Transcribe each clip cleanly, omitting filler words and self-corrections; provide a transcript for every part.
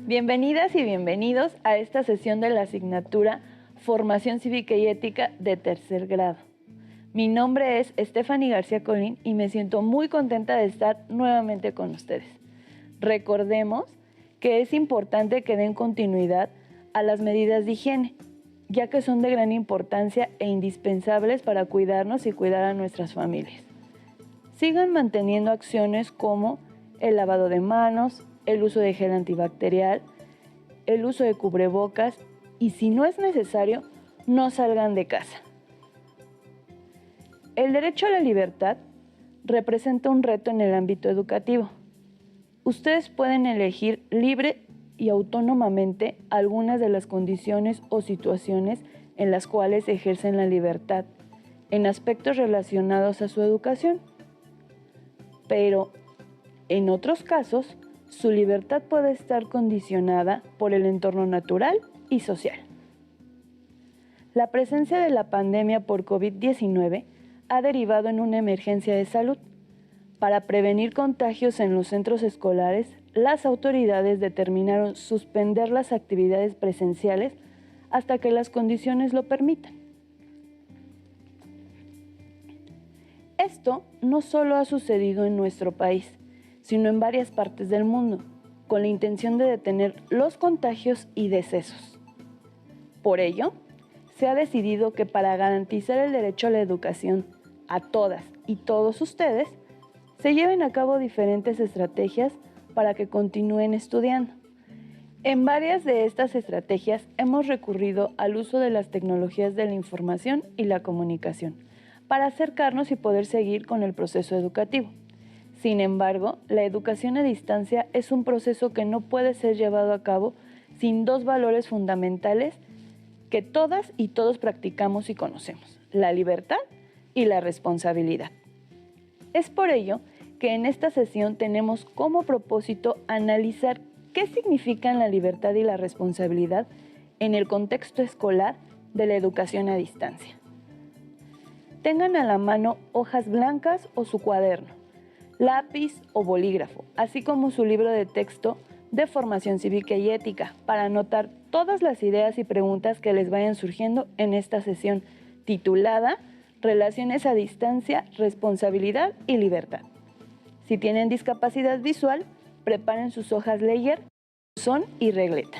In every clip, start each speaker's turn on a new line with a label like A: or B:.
A: Bienvenidas y bienvenidos a esta sesión de la asignatura Formación Cívica y Ética de tercer grado. Mi nombre es Stephanie García Colín y me siento muy contenta de estar nuevamente con ustedes. Recordemos que es importante que den continuidad a las medidas de higiene, ya que son de gran importancia e indispensables para cuidarnos y cuidar a nuestras familias. Sigan manteniendo acciones como el lavado de manos, el uso de gel antibacterial, el uso de cubrebocas y si no es necesario, no salgan de casa. El derecho a la libertad representa un reto en el ámbito educativo. Ustedes pueden elegir libre y autónomamente algunas de las condiciones o situaciones en las cuales ejercen la libertad en aspectos relacionados a su educación. Pero en otros casos, su libertad puede estar condicionada por el entorno natural y social. La presencia de la pandemia por COVID-19 ha derivado en una emergencia de salud. Para prevenir contagios en los centros escolares, las autoridades determinaron suspender las actividades presenciales hasta que las condiciones lo permitan. Esto no solo ha sucedido en nuestro país, sino en varias partes del mundo, con la intención de detener los contagios y decesos. Por ello, se ha decidido que para garantizar el derecho a la educación a todas y todos ustedes, se lleven a cabo diferentes estrategias para que continúen estudiando. En varias de estas estrategias hemos recurrido al uso de las tecnologías de la información y la comunicación para acercarnos y poder seguir con el proceso educativo. Sin embargo, la educación a distancia es un proceso que no puede ser llevado a cabo sin dos valores fundamentales que todas y todos practicamos y conocemos: la libertad y la responsabilidad. Es por ello que en esta sesión tenemos como propósito analizar qué significan la libertad y la responsabilidad en el contexto escolar de la educación a distancia. Tengan a la mano hojas blancas o su cuaderno, lápiz o bolígrafo, así como su libro de texto de formación cívica y ética, para anotar todas las ideas y preguntas que les vayan surgiendo en esta sesión titulada Relaciones a distancia, responsabilidad y libertad. Si tienen discapacidad visual, preparen sus hojas Ledger, son y regleta.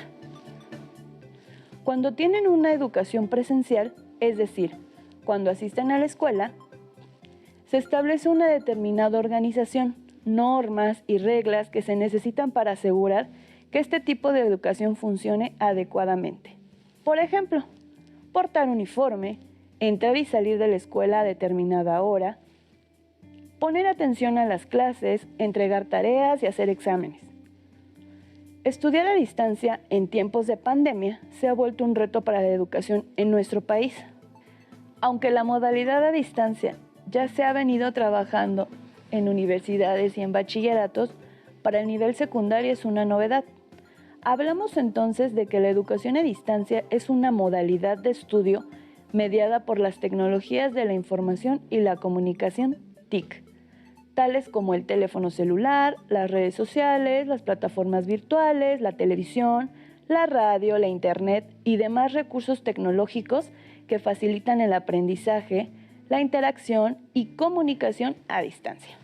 A: Cuando tienen una educación presencial, es decir, cuando asisten a la escuela, se establece una determinada organización, normas y reglas que se necesitan para asegurar que este tipo de educación funcione adecuadamente. Por ejemplo, portar uniforme, entrar y salir de la escuela a determinada hora, poner atención a las clases, entregar tareas y hacer exámenes. Estudiar a distancia en tiempos de pandemia se ha vuelto un reto para la educación en nuestro país. Aunque la modalidad a distancia ya se ha venido trabajando en universidades y en bachilleratos, para el nivel secundario es una novedad. Hablamos entonces de que la educación a distancia es una modalidad de estudio mediada por las tecnologías de la información y la comunicación TIC, tales como el teléfono celular, las redes sociales, las plataformas virtuales, la televisión, la radio, la internet y demás recursos tecnológicos que facilitan el aprendizaje, la interacción y comunicación a distancia.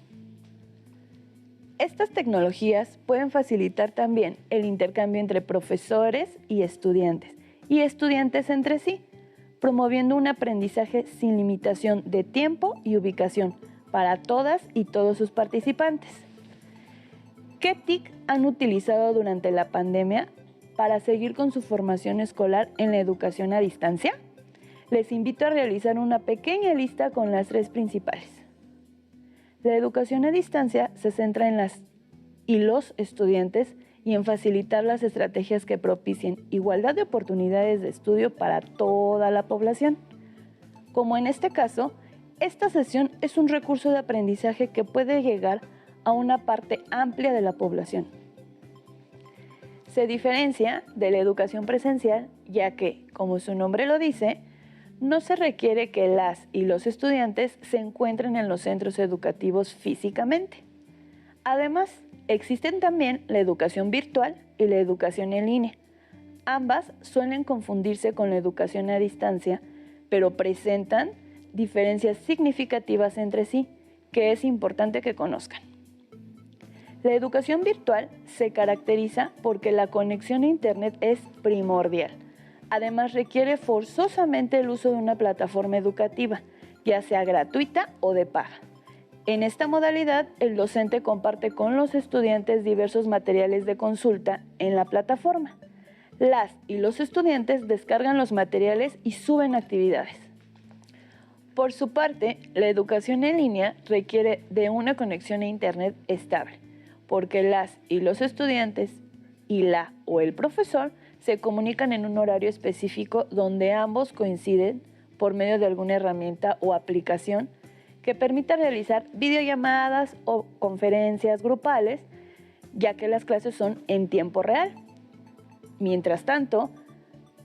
A: Estas tecnologías pueden facilitar también el intercambio entre profesores y estudiantes entre sí, promoviendo un aprendizaje sin limitación de tiempo y ubicación para todas y todos sus participantes. ¿Qué TIC han utilizado durante la pandemia para seguir con su formación escolar en la educación a distancia? Les invito a realizar una pequeña lista con las tres principales. La educación a distancia se centra en las y los estudiantes y en facilitar las estrategias que propicien igualdad de oportunidades de estudio para toda la población. Como en este caso, esta sesión es un recurso de aprendizaje que puede llegar a una parte amplia de la población. Se diferencia de la educación presencial, ya que, como su nombre lo dice, no se requiere que las y los estudiantes se encuentren en los centros educativos físicamente. Además, existen también la educación virtual y la educación en línea. Ambas suelen confundirse con la educación a distancia, pero presentan diferencias significativas entre sí, que es importante que conozcan. La educación virtual se caracteriza porque la conexión a Internet es primordial. Además, requiere forzosamente el uso de una plataforma educativa, ya sea gratuita o de paga. En esta modalidad, el docente comparte con los estudiantes diversos materiales de consulta en la plataforma. Las y los estudiantes descargan los materiales y suben actividades. Por su parte, la educación en línea requiere de una conexión a Internet estable, porque las y los estudiantes y la o el profesor se comunican en un horario específico donde ambos coinciden por medio de alguna herramienta o aplicación que permita realizar videollamadas o conferencias grupales, ya que las clases son en tiempo real. Mientras tanto,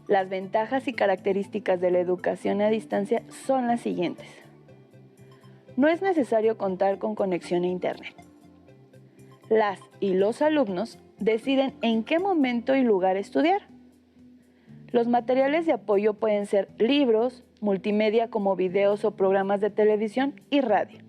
A: las ventajas y características de la educación a distancia son las siguientes. No es necesario contar con conexión a Internet. Las y los alumnos deciden en qué momento y lugar estudiar. Los materiales de apoyo pueden ser libros, multimedia como videos o programas de televisión y radio.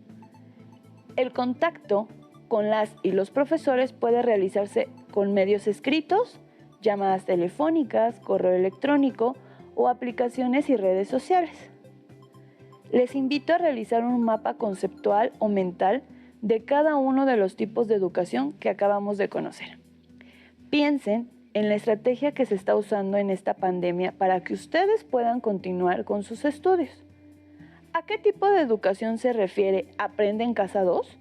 A: El contacto con las y los profesores puede realizarse con medios escritos, llamadas telefónicas, correo electrónico o aplicaciones y redes sociales. Les invito a realizar un mapa conceptual o mental de cada uno de los tipos de educación que acabamos de conocer. Piensen en la estrategia que se está usando en esta pandemia para que ustedes puedan continuar con sus estudios. ¿A qué tipo de educación se refiere Aprende en Casa 2?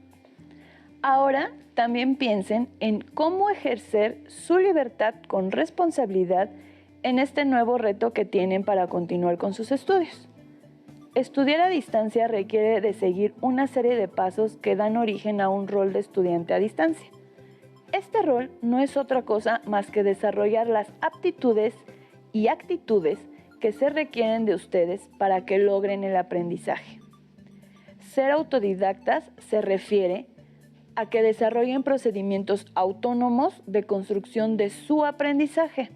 A: Ahora también piensen en cómo ejercer su libertad con responsabilidad en este nuevo reto que tienen para continuar con sus estudios. Estudiar a distancia requiere de seguir una serie de pasos que dan origen a un rol de estudiante a distancia. Este rol no es otra cosa más que desarrollar las aptitudes y actitudes que se requieren de ustedes para que logren el aprendizaje. Ser autodidactas se refiere a que desarrollen procedimientos autónomos de construcción de su aprendizaje,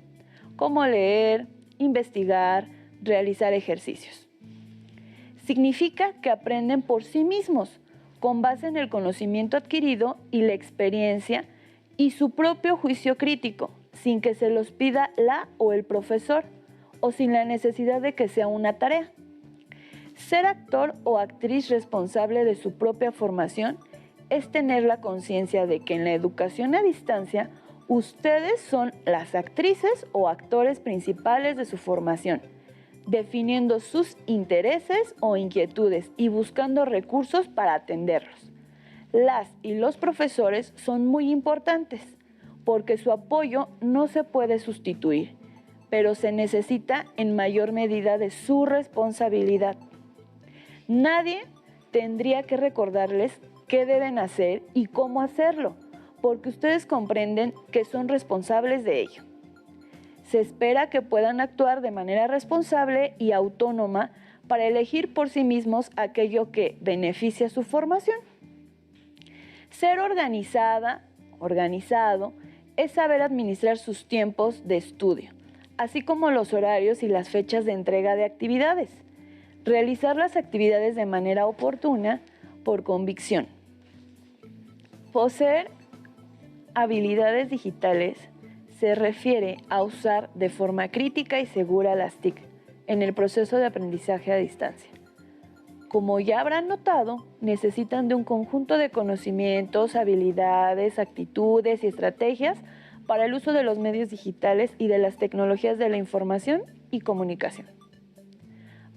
A: como leer, investigar, realizar ejercicios. Significa que aprenden por sí mismos, con base en el conocimiento adquirido y la experiencia y su propio juicio crítico, sin que se los pida la o el profesor, o sin la necesidad de que sea una tarea. Ser actor o actriz responsable de su propia formación es tener la conciencia de que en la educación a distancia, ustedes son las actrices o actores principales de su formación, definiendo sus intereses o inquietudes y buscando recursos para atenderlos. Las y los profesores son muy importantes porque su apoyo no se puede sustituir, pero se necesita en mayor medida de su responsabilidad. Nadie tendría que recordarles qué deben hacer y cómo hacerlo, porque ustedes comprenden que son responsables de ello. Se espera que puedan actuar de manera responsable y autónoma para elegir por sí mismos aquello que beneficia su formación. Ser organizado, es saber administrar sus tiempos de estudio, así como los horarios y las fechas de entrega de actividades. Realizar las actividades de manera oportuna por convicción. Poseer habilidades digitales se refiere a usar de forma crítica y segura las TIC en el proceso de aprendizaje a distancia. Como ya habrán notado, necesitan de un conjunto de conocimientos, habilidades, actitudes y estrategias para el uso de los medios digitales y de las tecnologías de la información y comunicación.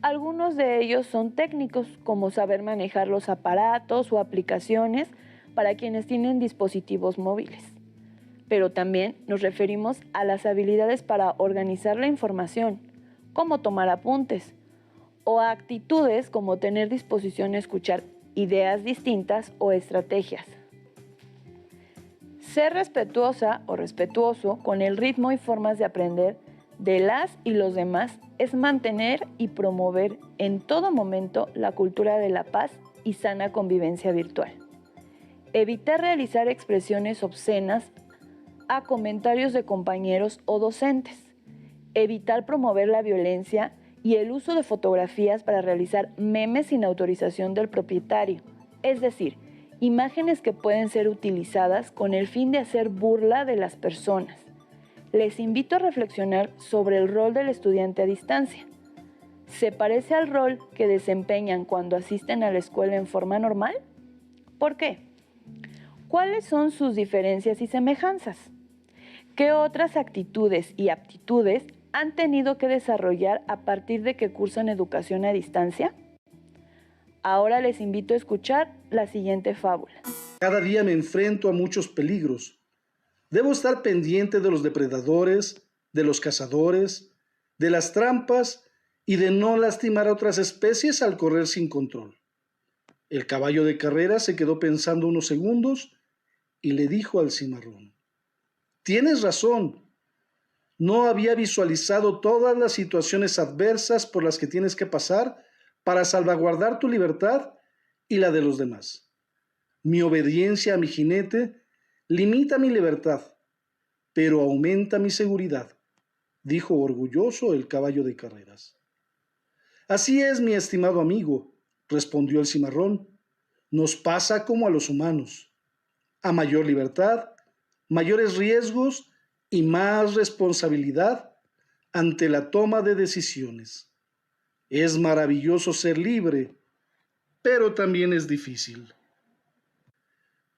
A: Algunos de ellos son técnicos, como saber manejar los aparatos o aplicaciones para quienes tienen dispositivos móviles. Pero también nos referimos a las habilidades para organizar la información, como tomar apuntes, o a actitudes como tener disposición a escuchar ideas distintas o estrategias. Ser respetuosa o respetuoso con el ritmo y formas de aprender de las y los demás es mantener y promover en todo momento la cultura de la paz y sana convivencia virtual. Evitar realizar expresiones obscenas a comentarios de compañeros o docentes. Evitar promover la violencia y el uso de fotografías para realizar memes sin autorización del propietario. Es decir, imágenes que pueden ser utilizadas con el fin de hacer burla de las personas. Les invito a reflexionar sobre el rol del estudiante a distancia. ¿Se parece al rol que desempeñan cuando asisten a la escuela en forma normal? ¿Por qué? ¿Cuáles son sus diferencias y semejanzas? ¿Qué otras actitudes y aptitudes han tenido que desarrollar a partir de que cursan educación a distancia? Ahora les invito a escuchar la siguiente fábula.
B: Cada día me enfrento a muchos peligros. Debo estar pendiente de los depredadores, de los cazadores, de las trampas y de no lastimar a otras especies al correr sin control. El caballo de carrera se quedó pensando unos segundos y le dijo al cimarrón: «Tienes razón. No había visualizado todas las situaciones adversas por las que tienes que pasar para salvaguardar tu libertad y la de los demás. Mi obediencia a mi jinete limita mi libertad, pero aumenta mi seguridad», dijo orgulloso el caballo de carreras. «Así es, mi estimado amigo», respondió el cimarrón. «Nos pasa como a los humanos. A mayor libertad, mayores riesgos y más responsabilidad ante la toma de decisiones. Es maravilloso ser libre, pero también es difícil.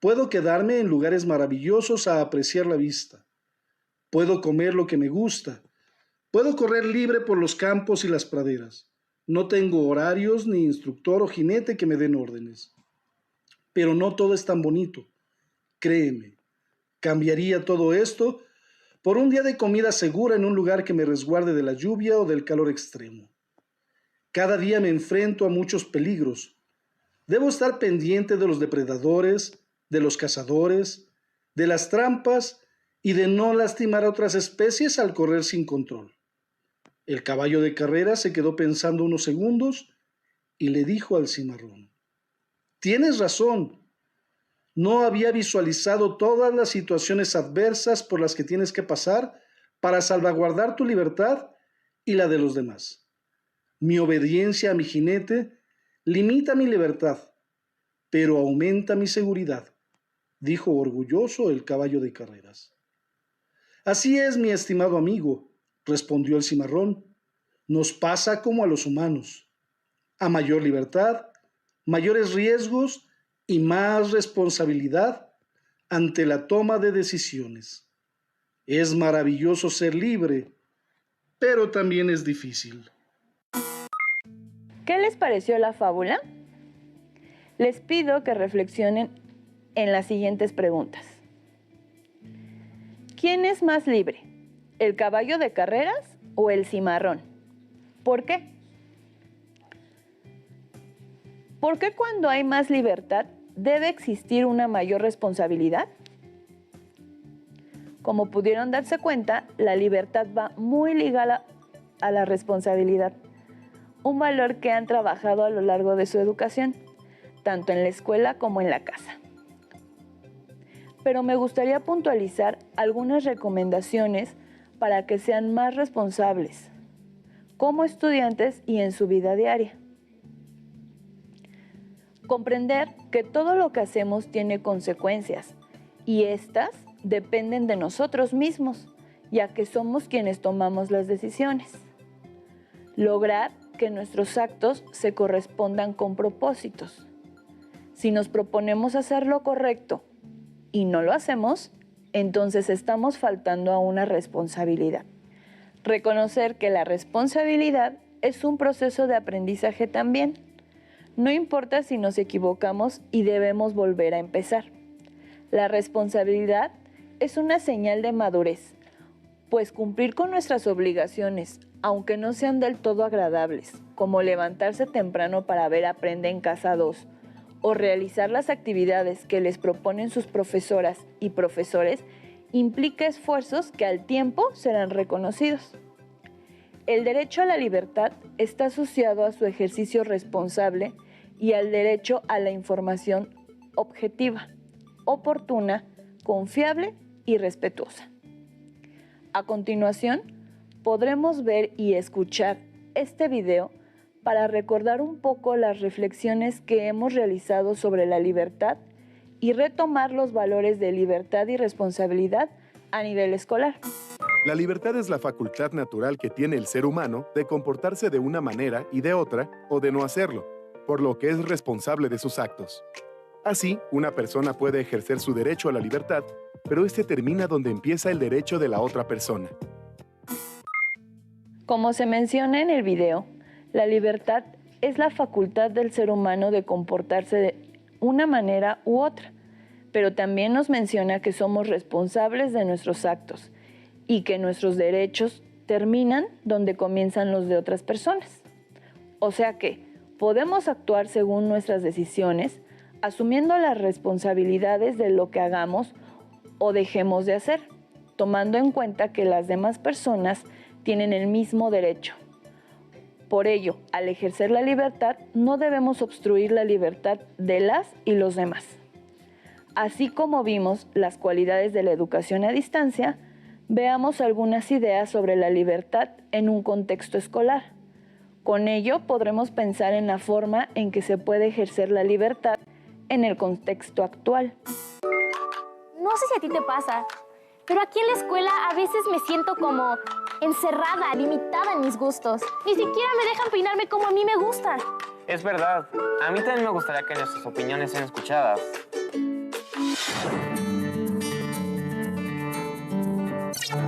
B: Puedo quedarme en lugares maravillosos a apreciar la vista. Puedo comer lo que me gusta. Puedo correr libre por los campos y las praderas. No tengo horarios ni instructor o jinete que me den órdenes. Pero no todo es tan bonito. Créeme, cambiaría todo esto por un día de comida segura en un lugar que me resguarde de la lluvia o del calor extremo. Cada día me enfrento a muchos peligros. Debo estar pendiente de los depredadores, de los cazadores, de las trampas y de no lastimar a otras especies al correr sin control». El caballo de carrera se quedó pensando unos segundos y le dijo al cimarrón: «Tienes razón. No había visualizado todas las situaciones adversas por las que tienes que pasar para salvaguardar tu libertad y la de los demás. Mi obediencia a mi jinete limita mi libertad, pero aumenta mi seguridad», dijo orgulloso el caballo de carreras. «Así es, mi estimado amigo», respondió el cimarrón. «Nos pasa como a los humanos. A mayor libertad, mayores riesgos y más responsabilidad ante la toma de decisiones. Es maravilloso ser libre, pero también es difícil».
A: ¿Qué les pareció la fábula? Les pido que reflexionen en las siguientes preguntas. ¿Quién es más libre? ¿El caballo de carreras o el cimarrón? ¿Por qué? ¿Por qué cuando hay más libertad debe existir una mayor responsabilidad? Como pudieron darse cuenta, la libertad va muy ligada a la responsabilidad, un valor que han trabajado a lo largo de su educación, tanto en la escuela como en la casa. Pero me gustaría puntualizar algunas recomendaciones para que sean más responsables, como estudiantes y en su vida diaria. Comprender que todo lo que hacemos tiene consecuencias y estas dependen de nosotros mismos, ya que somos quienes tomamos las decisiones. Lograr que nuestros actos se correspondan con propósitos. Si nos proponemos hacer lo correcto y no lo hacemos, entonces estamos faltando a una responsabilidad. Reconocer que la responsabilidad es un proceso de aprendizaje también. No importa si nos equivocamos y debemos volver a empezar. La responsabilidad es una señal de madurez, pues cumplir con nuestras obligaciones, aunque no sean del todo agradables, como levantarse temprano para ver Aprende en Casa 2, o realizar las actividades que les proponen sus profesoras y profesores, implica esfuerzos que al tiempo serán reconocidos. El derecho a la libertad está asociado a su ejercicio responsable y al derecho a la información objetiva, oportuna, confiable y respetuosa. A continuación, podremos ver y escuchar este video para recordar un poco las reflexiones que hemos realizado sobre la libertad y retomar los valores de libertad y responsabilidad a nivel escolar.
C: La libertad es la facultad natural que tiene el ser humano de comportarse de una manera y de otra, o de no hacerlo, por lo que es responsable de sus actos. Así, una persona puede ejercer su derecho a la libertad, pero este termina donde empieza el derecho de la otra persona.
A: Como se menciona en el video, la libertad es la facultad del ser humano de comportarse de una manera u otra, pero también nos menciona que somos responsables de nuestros actos y que nuestros derechos terminan donde comienzan los de otras personas. O sea que podemos actuar según nuestras decisiones, asumiendo las responsabilidades de lo que hagamos o dejemos de hacer, tomando en cuenta que las demás personas tienen el mismo derecho. Por ello, al ejercer la libertad, no debemos obstruir la libertad de las y los demás. Así como vimos las cualidades de la educación a distancia, veamos algunas ideas sobre la libertad en un contexto escolar. Con ello podremos pensar en la forma en que se puede ejercer la libertad en el contexto actual.
D: No sé si a ti te pasa, pero aquí en la escuela a veces me siento como encerrada, limitada en mis gustos. Ni siquiera me dejan peinarme como a mí me gusta.
E: Es verdad. A mí también me gustaría que nuestras opiniones sean escuchadas.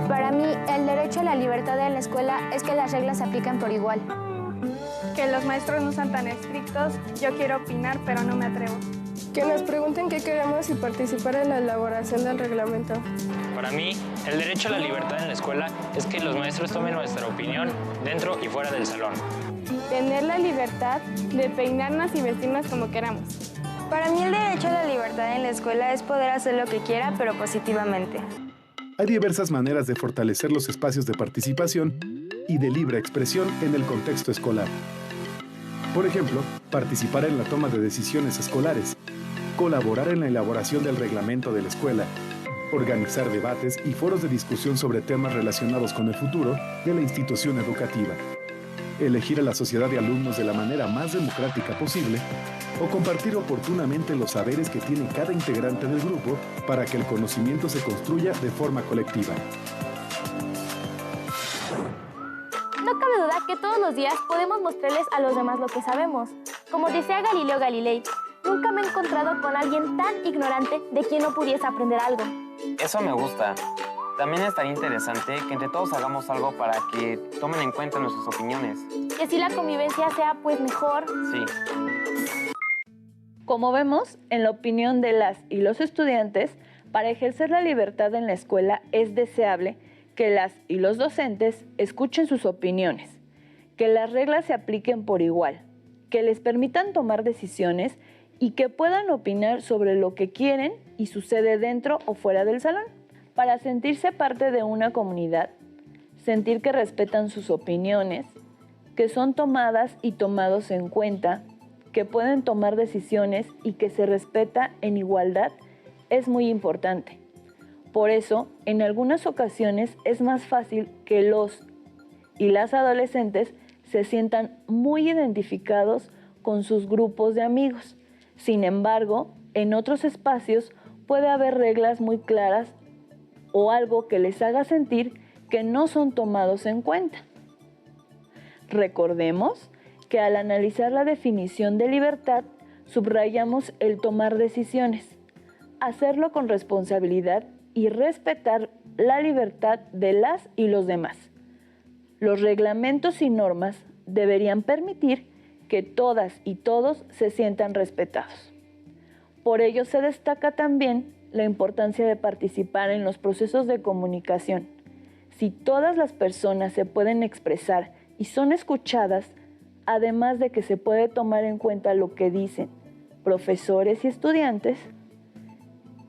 D: Para mí, el derecho a la libertad en la escuela es que las reglas se aplican por igual.
F: Que los maestros no sean tan estrictos. Yo quiero opinar, pero no me atrevo.
G: Que nos pregunten qué queremos y participar en la elaboración del reglamento.
H: Para mí, el derecho a la libertad en la escuela es que los maestros tomen nuestra opinión dentro y fuera del salón.
F: Tener la libertad de peinarnos y vestirnos como queramos.
I: Para mí el derecho a la libertad en la escuela es poder hacer lo que quiera, pero positivamente.
C: Hay diversas maneras de fortalecer los espacios de participación y de libre expresión en el contexto escolar. Por ejemplo, participar en la toma de decisiones escolares, colaborar en la elaboración del reglamento de la escuela, organizar debates y foros de discusión sobre temas relacionados con el futuro de la institución educativa, elegir a la sociedad de alumnos de la manera más democrática posible o compartir oportunamente los saberes que tiene cada integrante del grupo para que el conocimiento se construya de forma colectiva.
D: No cabe duda que todos los días podemos mostrarles a los demás lo que sabemos. Como decía Galileo Galilei, nunca me he encontrado con alguien tan ignorante de quien no pudiese aprender algo.
E: Eso me gusta. También estaría interesante que entre todos hagamos algo para que tomen en cuenta nuestras opiniones.
D: Y así la convivencia sea pues mejor.
E: Sí.
A: Como vemos, en la opinión de las y los estudiantes, para ejercer la libertad en la escuela es deseable que las y los docentes escuchen sus opiniones, que las reglas se apliquen por igual, que les permitan tomar decisiones y que puedan opinar sobre lo que quieren y sucede dentro o fuera del salón. Para sentirse parte de una comunidad, sentir que respetan sus opiniones, que son tomadas y tomados en cuenta, que pueden tomar decisiones y que se respeta en igualdad, es muy importante. Por eso, en algunas ocasiones es más fácil que los y las adolescentes se sientan muy identificados con sus grupos de amigos. Sin embargo, en otros espacios puede haber reglas muy claras o algo que les haga sentir que no son tomados en cuenta. Recordemos que al analizar la definición de libertad, subrayamos el tomar decisiones, hacerlo con responsabilidad y respetar la libertad de las y los demás. Los reglamentos y normas deberían permitir que todas y todos se sientan respetados. Por ello se destaca también la importancia de participar en los procesos de comunicación. Si todas las personas se pueden expresar y son escuchadas, además de que se puede tomar en cuenta lo que dicen profesores y estudiantes,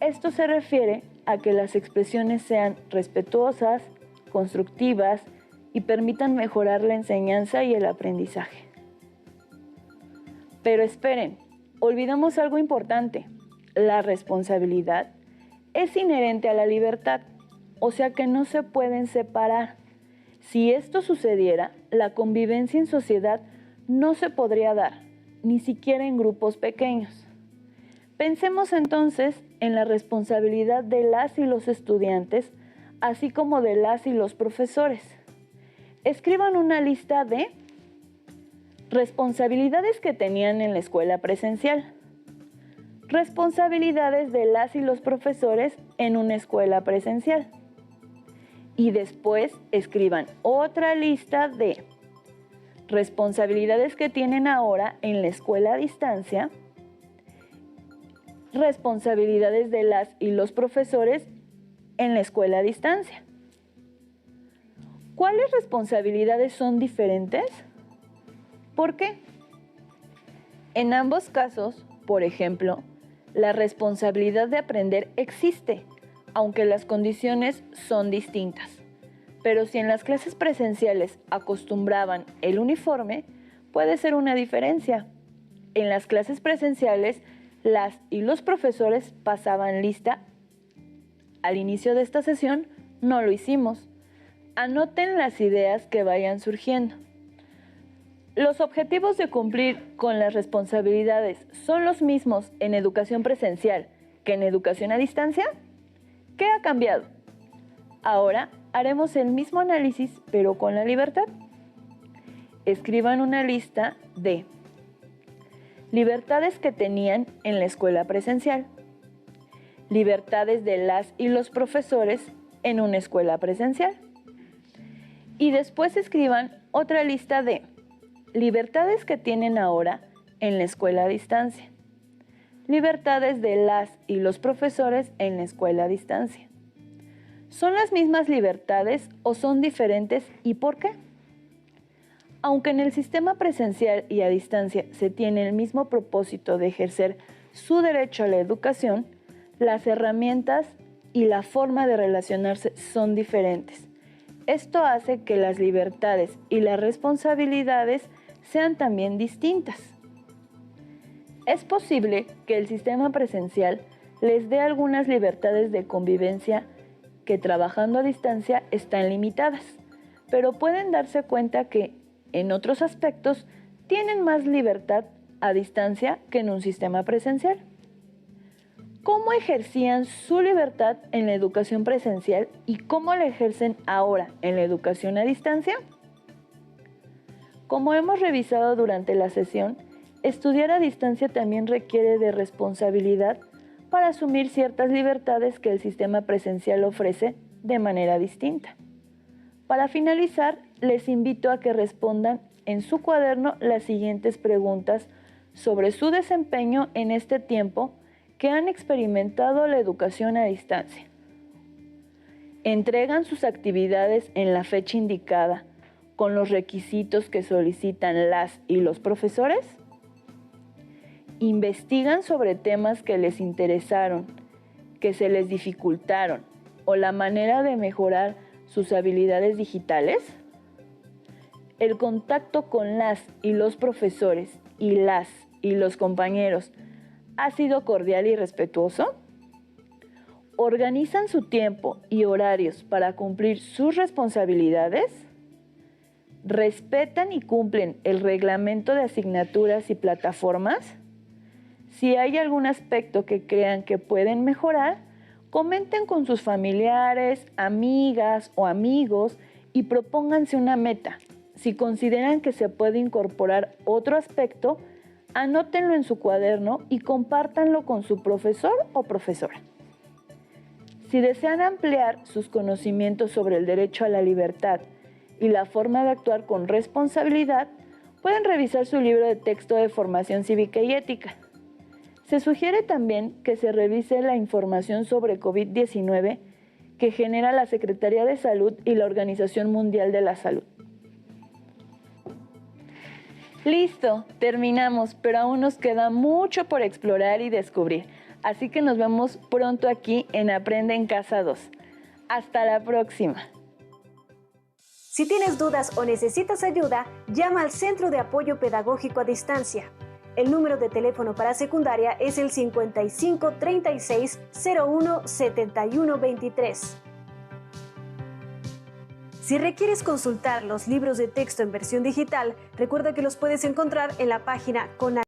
A: esto se refiere a que las expresiones sean respetuosas, constructivas y permitan mejorar la enseñanza y el aprendizaje. Pero esperen, olvidamos algo importante, la responsabilidad. es inherente a la libertad, o sea que no se pueden separar. Si esto sucediera, la convivencia en sociedad no se podría dar, ni siquiera en grupos pequeños. Pensemos entonces en la responsabilidad de las y los estudiantes, así como de las y los profesores. Escriban una lista de responsabilidades que tenían en la escuela presencial, responsabilidades de las y los profesores en una escuela presencial. Y después escriban otra lista de responsabilidades que tienen ahora en la escuela a distancia, responsabilidades de las y los profesores en la escuela a distancia. ¿Cuáles responsabilidades son diferentes? ¿Por qué? En ambos casos, por ejemplo, la responsabilidad de aprender existe, aunque las condiciones son distintas. Pero si en las clases presenciales acostumbraban el uniforme, puede ser una diferencia. En las clases presenciales, las y los profesores pasaban lista. Al inicio de esta sesión, no lo hicimos. Anoten las ideas que vayan surgiendo. ¿Los objetivos de cumplir con las responsabilidades son los mismos en educación presencial que en educación a distancia? ¿Qué ha cambiado? Ahora haremos el mismo análisis, pero con la libertad. Escriban una lista de libertades que tenían en la escuela presencial, libertades de las y los profesores en una escuela presencial. Y después escriban otra lista de libertades que tienen ahora en la escuela a distancia, libertades de las y los profesores en la escuela a distancia. ¿Son las mismas libertades o son diferentes y por qué? Aunque en el sistema presencial y a distancia se tiene el mismo propósito de ejercer su derecho a la educación, las herramientas y la forma de relacionarse son diferentes. Esto hace que las libertades y las responsabilidades sean también distintas. Es posible que el sistema presencial les dé algunas libertades de convivencia que trabajando a distancia están limitadas, pero pueden darse cuenta que en otros aspectos tienen más libertad a distancia que en un sistema presencial. ¿Cómo ejercían su libertad en la educación presencial y cómo la ejercen ahora en la educación a distancia? Como hemos revisado durante la sesión, estudiar a distancia también requiere de responsabilidad para asumir ciertas libertades que el sistema presencial ofrece de manera distinta. Para finalizar, les invito a que respondan en su cuaderno las siguientes preguntas sobre su desempeño en este tiempo que han experimentado la educación a distancia. ¿Entregan sus actividades en la fecha indicada con los requisitos que solicitan las y los profesores? ¿Investigan sobre temas que les interesaron, que se les dificultaron o la manera de mejorar sus habilidades digitales? ¿El contacto con las y los profesores y las y los compañeros ha sido cordial y respetuoso? ¿Organizan su tiempo y horarios para cumplir sus responsabilidades? ¿Respetan y cumplen el reglamento de asignaturas y plataformas? Si hay algún aspecto que crean que pueden mejorar, comenten con sus familiares, amigas o amigos y propónganse una meta. Si consideran que se puede incorporar otro aspecto, anótenlo en su cuaderno y compártanlo con su profesor o profesora. Si desean ampliar sus conocimientos sobre el derecho a la libertad y la forma de actuar con responsabilidad, pueden revisar su libro de texto de formación cívica y ética. Se sugiere también que se revise la información sobre COVID-19 que genera la Secretaría de Salud y la Organización Mundial de la Salud. Listo, terminamos, pero aún nos queda mucho por explorar y descubrir. Así que nos vemos pronto aquí en Aprende en Casa 2. Hasta la próxima.
J: Si tienes dudas o necesitas ayuda, llama al Centro de Apoyo Pedagógico a Distancia. El número de teléfono para secundaria es el 55 36 01 71 23. Si requieres consultar los libros de texto en versión digital, recuerda que los puedes encontrar en la página CONALEP.